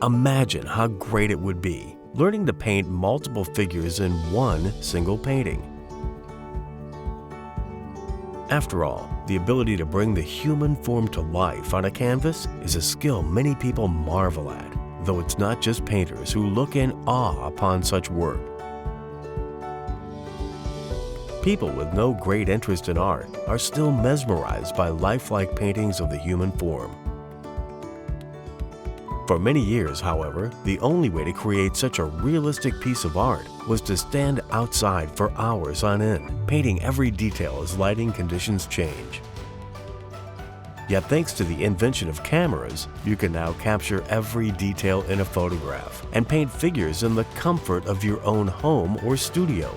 Imagine how great it would be learning to paint multiple figures in one single painting. After all, the ability to bring the human form to life on a canvas is a skill many people marvel at, though it's not just painters who look in awe upon such work. People with no great interest in art are still mesmerized by lifelike paintings of the human form. For many years, however, the only way to create such a realistic piece of art was to stand outside for hours on end, painting every detail as lighting conditions change. Yet thanks to the invention of cameras, you can now capture every detail in a photograph and paint figures in the comfort of your own home or studio.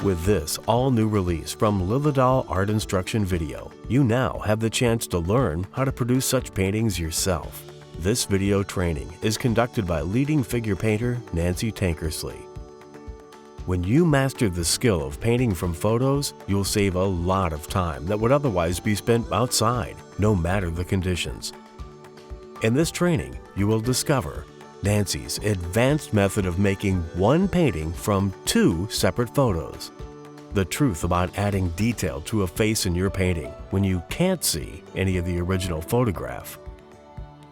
With this all-new release from Liliedahl Art instruction video, you now have the chance to learn how to produce such paintings yourself. This video training is conducted by leading figure painter Nancy Tankersley. When you master the skill of painting from photos, you'll save a lot of time that would otherwise be spent outside, no matter the conditions. In this training, you will discover Nancy's advanced method of making one painting from two separate photos. The truth about adding detail to a face in your painting when you can't see any of the original photograph.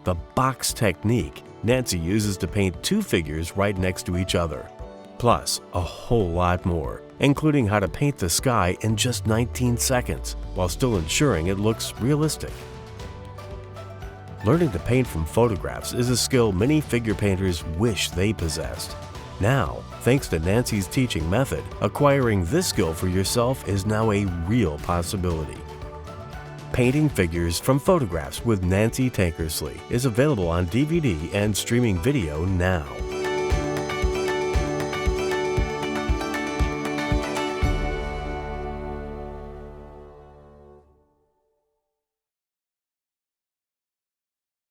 The box technique Nancy uses to paint two figures right next to each other. Plus, a whole lot more, including how to paint the sky in just 19 seconds while still ensuring it looks realistic. Learning to paint from photographs is a skill many figure painters wish they possessed. Now, thanks to Nancy's teaching method, acquiring this skill for yourself is now a real possibility. Painting Figures from Photographs with Nancy Tankersley is available on DVD and streaming video now.